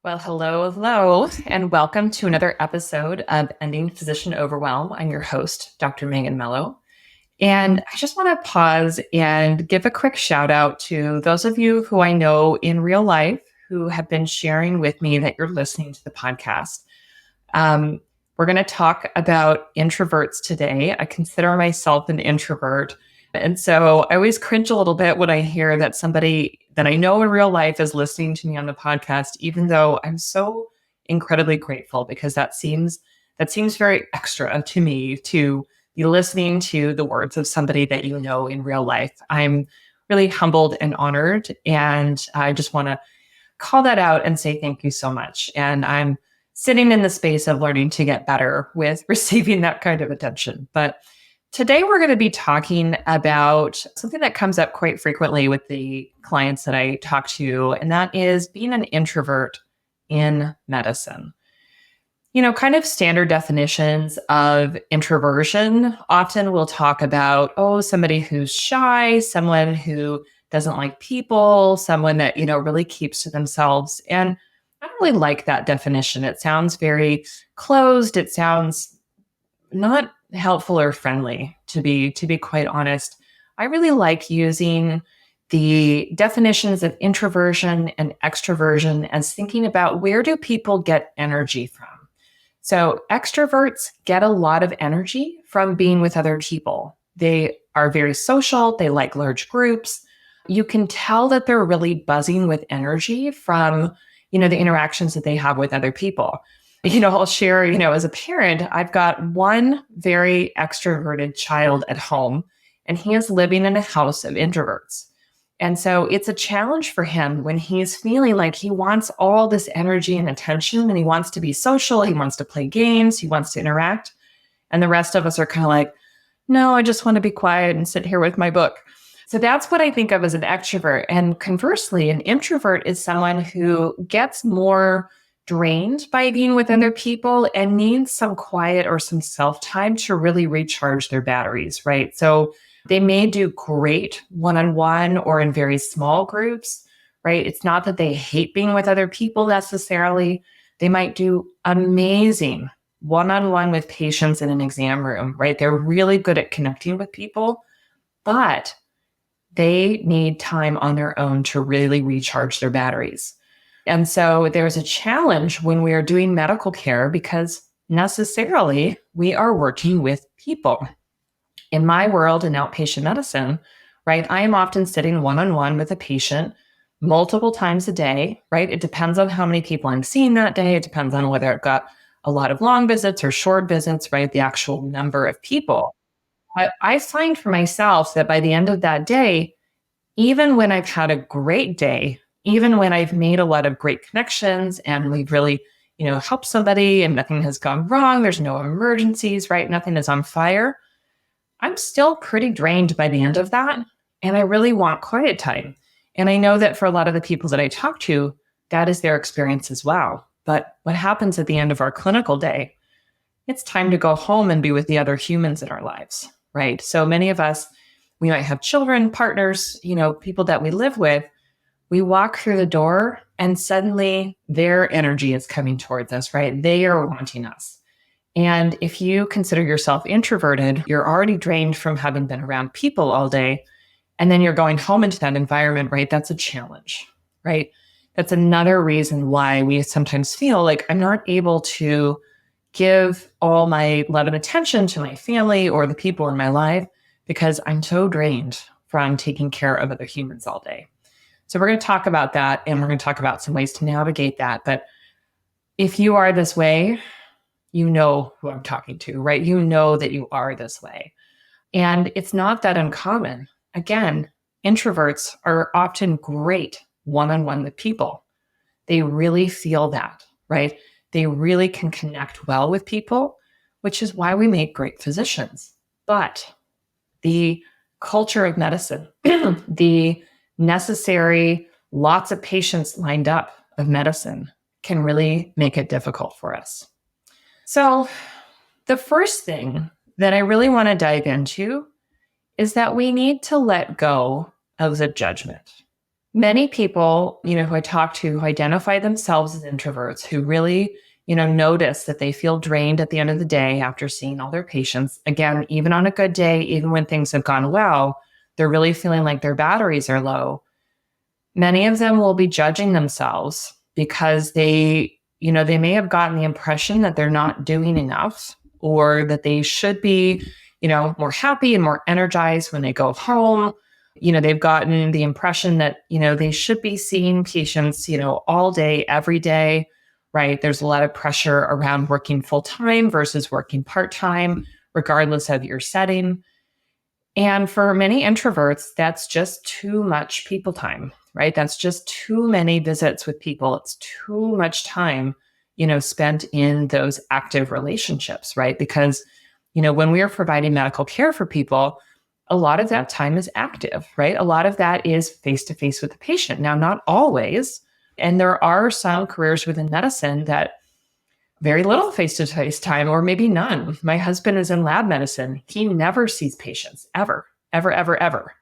Well, hello, and welcome to another episode of Ending Physician Overwhelm. I'm your host, Dr. Megan Mello. And I just want to pause and give a quick shout out to those of you who I know in real life who have been sharing with me that you're listening to the podcast. We're going to talk about introverts today. I consider myself an introvert. And so I always cringe a little bit when I hear that somebody that I know in real life is listening to me on the podcast, even though I'm so incredibly grateful because that seems very extra to me to be listening to the words of somebody that you know in real life. I'm really humbled and honored. And I just want to call that out and say thank you so much. And I'm sitting in the space of learning to get better with receiving that kind of attention. But today we're going to be talking about something that comes up quite frequently with the clients that I talk to, and that is being an introvert in medicine. Kind of standard definitions of introversion. Often we'll talk about, somebody who's shy, someone who doesn't like people, someone that, really keeps to themselves. And I don't really like that definition. It sounds very closed. It sounds not helpful or friendly, to be quite honest. I really like using the definitions of introversion and extroversion as thinking about where do people get energy from. So extroverts get a lot of energy from being with other people. They are very social. They like large groups. You can tell that they're really buzzing with energy from, the interactions that they have with other people. I'll share, as a parent, I've got one very extroverted child at home, and he is living in a house of introverts. And so it's a challenge for him when he's feeling like he wants all this energy and attention, and he wants to be social, he wants to play games, he wants to interact. And the rest of us are kind of like, no, I just want to be quiet and sit here with my book. So that's what I think of as an extrovert. And conversely, an introvert is someone who gets more drained by being with other people and needs some quiet or some self time to really recharge their batteries, right? So they may do great one on one or in very small groups, right? It's not that they hate being with other people necessarily. They might do amazing one on one with patients in an exam room, right? They're really good at connecting with people, but they need time on their own to really recharge their batteries. And so there's a challenge when we are doing medical care because necessarily we are working with people. In my world in outpatient medicine, right, I am often sitting one-on-one with a patient multiple times a day, right? It depends on how many people I'm seeing that day. It depends on whether I've got a lot of long visits or short visits, right? The actual number of people. I find for myself that by the end of that day, even when I've had a great day, even when I've made a lot of great connections and we've really, helped somebody and nothing has gone wrong, there's no emergencies, right? Nothing is on fire. I'm still pretty drained by the end of that. And I really want quiet time. And I know that for a lot of the people that I talk to, that is their experience as well. But what happens at the end of our clinical day? It's time to go home and be with the other humans in our lives, right? So many of us, we might have children, partners, people that we live with. We walk through the door and suddenly their energy is coming towards us, right? They are wanting us. And if you consider yourself introverted, you're already drained from having been around people all day. And then you're going home into that environment, right? That's a challenge, right? That's another reason why we sometimes feel like I'm not able to give all my love and attention to my family or the people in my life because I'm so drained from taking care of other humans all day. So we're going to talk about that, and we're going to talk about some ways to navigate that. But if you are this way, you know who I'm talking to, right? You know that you are this way. And it's not that uncommon. Again, introverts are often great one-on-one with people. They really feel that, right? They really can connect well with people, which is why we make great physicians. But the culture of medicine, the necessary lots of patients lined up of medicine can really make it difficult for us. So the first thing that I really want to dive into is that we need to let go of the judgment. Many people, who I talk to who identify themselves as introverts, who really, notice that they feel drained at the end of the day after seeing all their patients. Again, even on a good day, even when things have gone well, they're really feeling like their batteries are low. Many of them will be judging themselves because they may have gotten the impression that they're not doing enough or that they should be, more happy and more energized when they go home. They've gotten the impression that, they should be seeing patients, all day, every day, right? There's a lot of pressure around working full time versus working part time, regardless of your setting. And for many introverts, that's just too much people time, right? That's just too many visits with people. It's too much time, spent in those active relationships, right? Because, when we are providing medical care for people, a lot of that time is active, right? A lot of that is face to face with the patient. Now, not always. And there are some careers within medicine that very little face to face time, or maybe none. My husband is in lab medicine. He never sees patients ever, ever, ever, ever.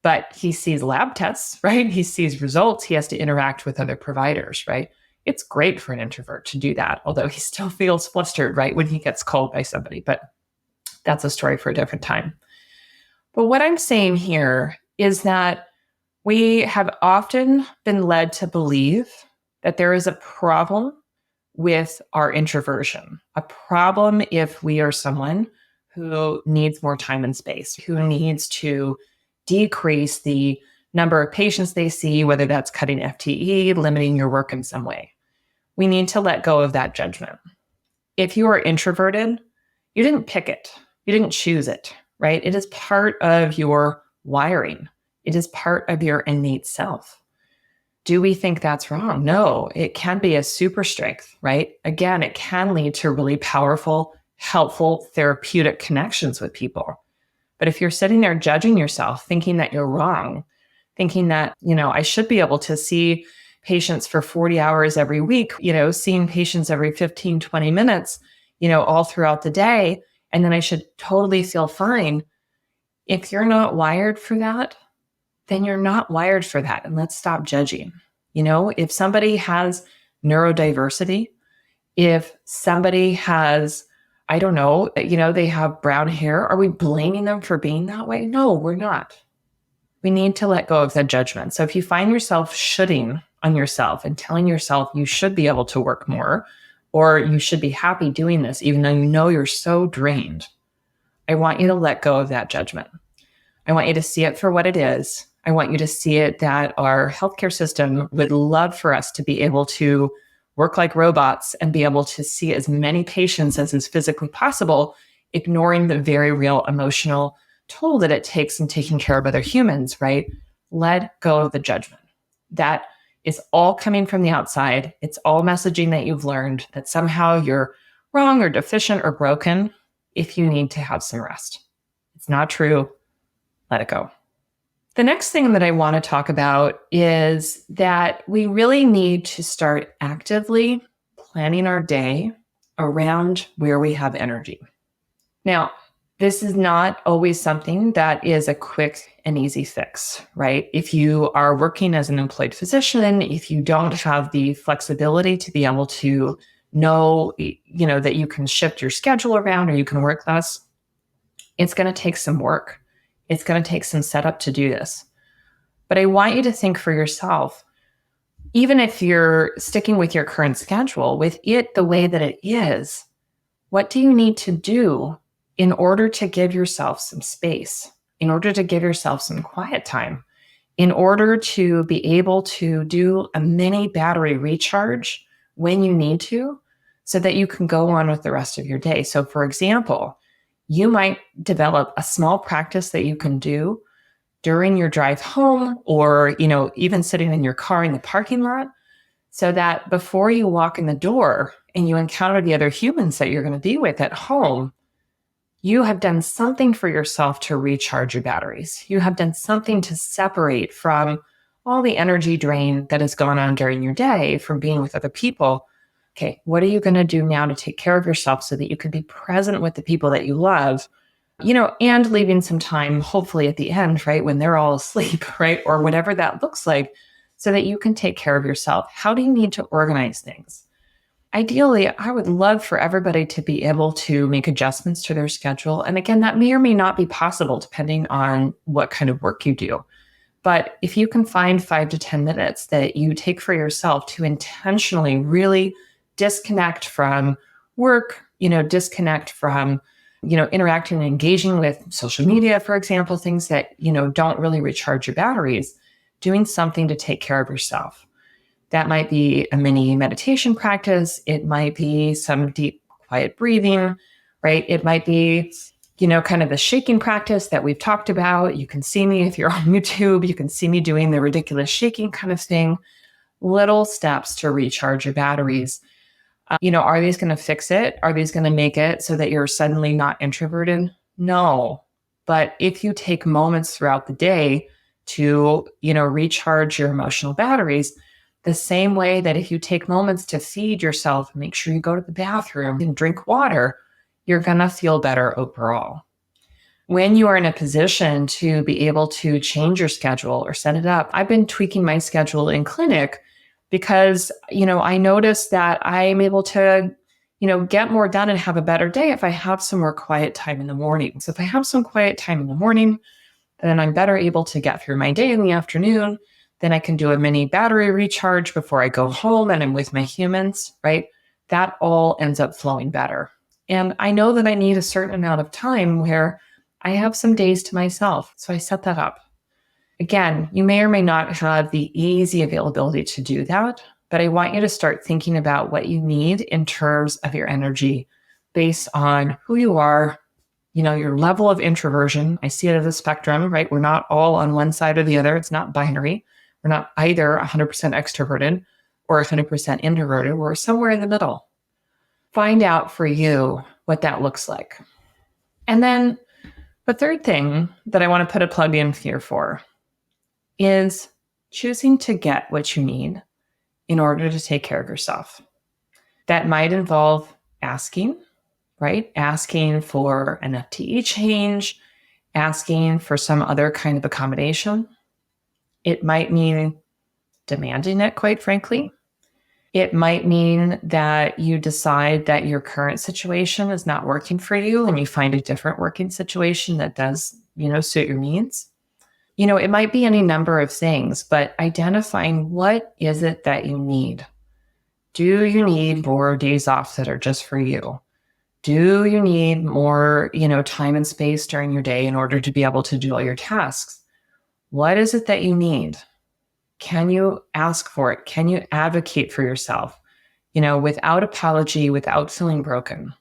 But he sees lab tests, right? He sees results. He has to interact with other providers, right? It's great for an introvert to do that, although he still feels flustered, right, when he gets called by somebody. But that's a story for a different time. But what I'm saying here is that we have often been led to believe that there is a problem with our introversion, a problem if we are someone who needs more time and space, who needs to decrease the number of patients they see, whether that's cutting FTE, limiting your work in some way. We need to let go of that judgment. If you are introverted, you didn't pick it, you didn't choose it, right? It is part of your wiring, it is part of your innate self. Do we think that's wrong? No, it can be a super strength, right? Again, it can lead to really powerful, helpful, therapeutic connections with people. But if you're sitting there judging yourself, thinking that you're wrong, thinking that, I should be able to see patients for 40 hours every week, seeing patients every 15, 20 minutes, all throughout the day, and then I should totally feel fine. If you're not wired for that, then you're not wired for that. And let's stop judging. If somebody has neurodiversity, if somebody has, I don't know, they have brown hair, are we blaming them for being that way? No, we're not. We need to let go of that judgment. So if you find yourself shoulding on yourself and telling yourself you should be able to work more, or you should be happy doing this, even though you're so drained, I want you to let go of that judgment. I want you to see it for what it is. I want you to see it that our healthcare system would love for us to be able to work like robots and be able to see as many patients as is physically possible, ignoring the very real emotional toll that it takes in taking care of other humans, right? Let go of the judgment. That is all coming from the outside. It's all messaging that you've learned that somehow you're wrong or deficient or broken if you need to have some rest. It's not true. Let it go. The next thing that I want to talk about is that we really need to start actively planning our day around where we have energy. Now, this is not always something that is a quick and easy fix, right? If you are working as an employed physician, if you don't have the flexibility to be able to know, that you can shift your schedule around or you can work less, it's going to take some work. It's going to take some setup to do this. But I want you to think for yourself, even if you're sticking with your current schedule, with it the way that it is, what do you need to do in order to give yourself some space, in order to give yourself some quiet time, in order to be able to do a mini battery recharge when you need to, so that you can go on with the rest of your day? So for example, you might develop a small practice that you can do during your drive home, or, even sitting in your car in the parking lot, so that before you walk in the door and you encounter the other humans that you're going to be with at home, you have done something for yourself to recharge your batteries. You have done something to separate from all the energy drain that has gone on during your day from being with other people. Okay, what are you going to do now to take care of yourself so that you can be present with the people that you love And leaving some time, hopefully at the end, right, when they're all asleep, right, or whatever that looks like, so that you can take care of yourself. How do you need to organize things? Ideally, I would love for everybody to be able to make adjustments to their schedule. And again, that may or may not be possible depending on what kind of work you do. But if you can find 5 to 10 minutes that you take for yourself to intentionally really disconnect from work, disconnect from, interacting and engaging with social media, for example, things that, don't really recharge your batteries, doing something to take care of yourself. That might be a mini meditation practice. It might be some deep, quiet breathing, right? It might be, kind of the shaking practice that we've talked about. You can see me if you're on YouTube, you can see me doing the ridiculous shaking kind of thing. Little steps to recharge your batteries. Are these going to fix it? Are these going to make it so that you're suddenly not introverted? No. But if you take moments throughout the day to, recharge your emotional batteries, the same way that if you take moments to feed yourself, make sure you go to the bathroom and drink water, you're going to feel better overall. When you are in a position to be able to change your schedule or set it up, I've been tweaking my schedule in clinic because, I notice that I'm able to, get more done and have a better day if I have some more quiet time in the morning. So if I have some quiet time in the morning, then I'm better able to get through my day in the afternoon. Then I can do a mini battery recharge before I go home and I'm with my humans, right? That all ends up flowing better. And I know that I need a certain amount of time where I have some days to myself. So I set that up. Again, you may or may not have the easy availability to do that, but I want you to start thinking about what you need in terms of your energy based on who you are, your level of introversion. I see it as a spectrum, right? We're not all on one side or the other. It's not binary. We're not either 100% extroverted or 100% introverted. We're somewhere in the middle. Find out for you what that looks like. And then the third thing that I want to put a plug in here for is choosing to get what you need in order to take care of yourself. That might involve asking, right? Asking for an FTE change, asking for some other kind of accommodation. It might mean demanding it, quite frankly. It might mean that you decide that your current situation is not working for you and you find a different working situation that does, suit your needs. It might be any number of things, but identifying what is it that you need. Do you need more days off that are just for you? Do you need more, time and space during your day in order to be able to do all your tasks? What is it that you need? Can you ask for it? Can you advocate for yourself, without apology, without feeling broken?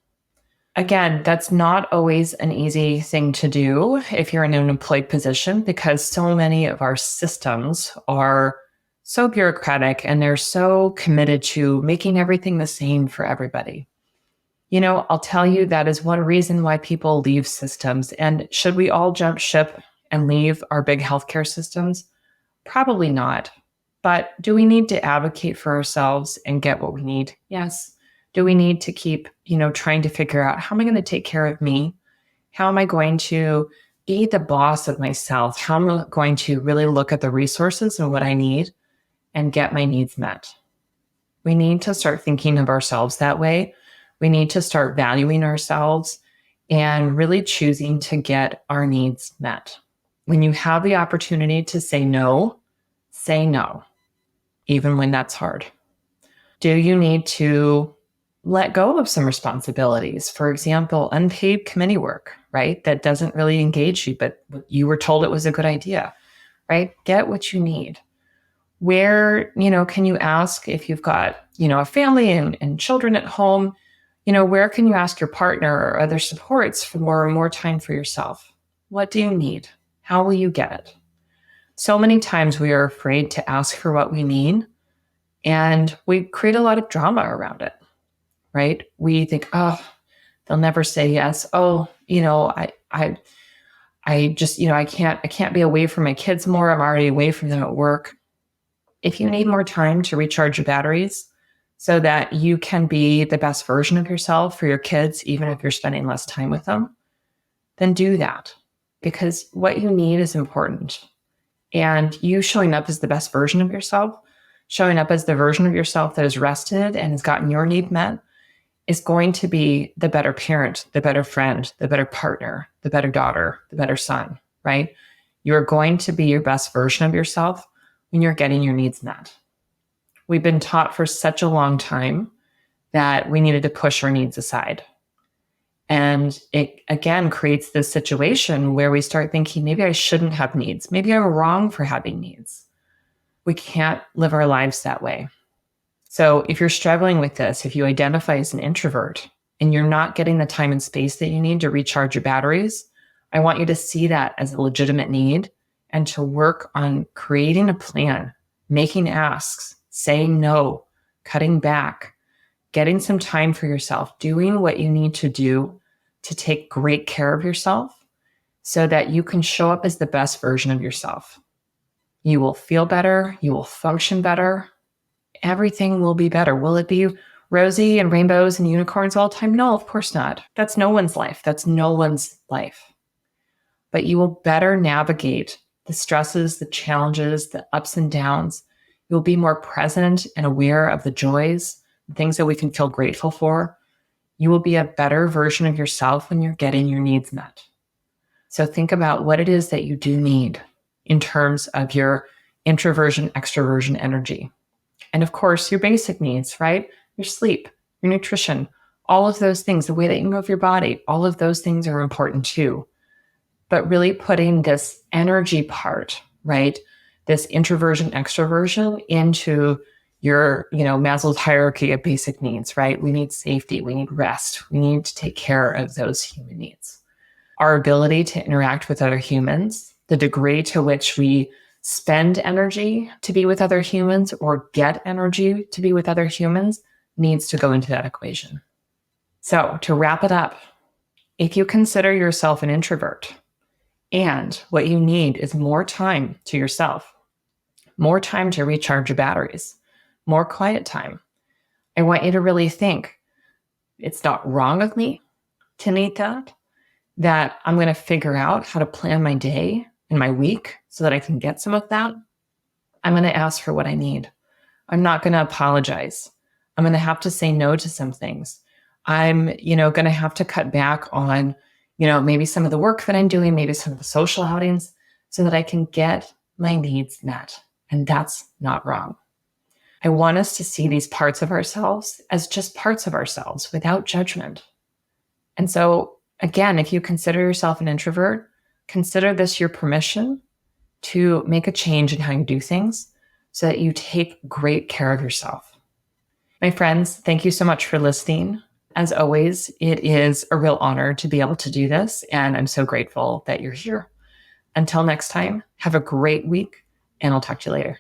Again, that's not always an easy thing to do if you're in an employed position because so many of our systems are so bureaucratic and they're so committed to making everything the same for everybody. I'll tell you that is one reason why people leave systems. And should we all jump ship and leave our big healthcare systems? Probably not. But do we need to advocate for ourselves and get what we need? Yes. Do we need to keep, trying to figure out how am I going to take care of me? How am I going to be the boss of myself? How am I going to really look at the resources and what I need and get my needs met? We need to start thinking of ourselves that way. We need to start valuing ourselves and really choosing to get our needs met. When you have the opportunity to say no, even when that's hard. Do you need to let go of some responsibilities? For example, unpaid committee work, right? That doesn't really engage you, but you were told it was a good idea, right? Get what you need. Where, can you ask if you've got, a family and children at home, where can you ask your partner or other supports for more time for yourself? What do you need? How will you get it? So many times we are afraid to ask for what we need and we create a lot of drama around it, right? We think, oh, they'll never say yes. Oh, I just, I can't be away from my kids more. I'm already away from them at work. If you need more time to recharge your batteries so that you can be the best version of yourself for your kids, even if you're spending less time with them, then do that, because what you need is important. And you showing up as the best version of yourself, showing up as the version of yourself that is rested and has gotten your need met, is going to be the better parent, the better friend, the better partner, the better daughter, the better son, right? You're going to be your best version of yourself when you're getting your needs met. We've been taught for such a long time that we needed to push our needs aside. And it, again, creates this situation where we start thinking, maybe I shouldn't have needs. Maybe I'm wrong for having needs. We can't live our lives that way. So if you're struggling with this, if you identify as an introvert and you're not getting the time and space that you need to recharge your batteries, I want you to see that as a legitimate need and to work on creating a plan, making asks, saying no, cutting back, getting some time for yourself, doing what you need to do to take great care of yourself so that you can show up as the best version of yourself. You will feel better. You will function better. Everything will be better. Will it be rosy and rainbows and unicorns all the time? No, of course not. That's no one's life. That's no one's life. But you will better navigate the stresses, the challenges, the ups and downs. You'll be more present and aware of the joys, the things that we can feel grateful for. You will be a better version of yourself when you're getting your needs met. So think about what it is that you do need in terms of your introversion, extroversion energy. And of course, your basic needs, right? Your sleep, your nutrition, all of those things, the way that you move your body, all of those things are important too. But really putting this energy part, right? This introversion, extroversion into your, Maslow's hierarchy of basic needs, right? We need safety, we need rest, we need to take care of those human needs. Our ability to interact with other humans, the degree to which we spend energy to be with other humans or get energy to be with other humans needs to go into that equation. So to wrap it up, if you consider yourself an introvert and what you need is more time to yourself, more time to recharge your batteries, more quiet time, I want you to really think, it's not wrong of me to need that I'm going to figure out how to plan my day and my week so that I can get some of that. I'm going to ask for what I need. I'm not going to apologize. I'm going to have to say no to some things. I'm, going to have to cut back on, maybe some of the work that I'm doing, maybe some of the social outings so that I can get my needs met. And that's not wrong. I want us to see these parts of ourselves as just parts of ourselves without judgment. And so again, if you consider yourself an introvert, consider this your permission to make a change in how you do things so that you take great care of yourself. My friends, thank you so much for listening. As always, it is a real honor to be able to do this, and I'm so grateful that you're here. Until next time, have a great week, and I'll talk to you later.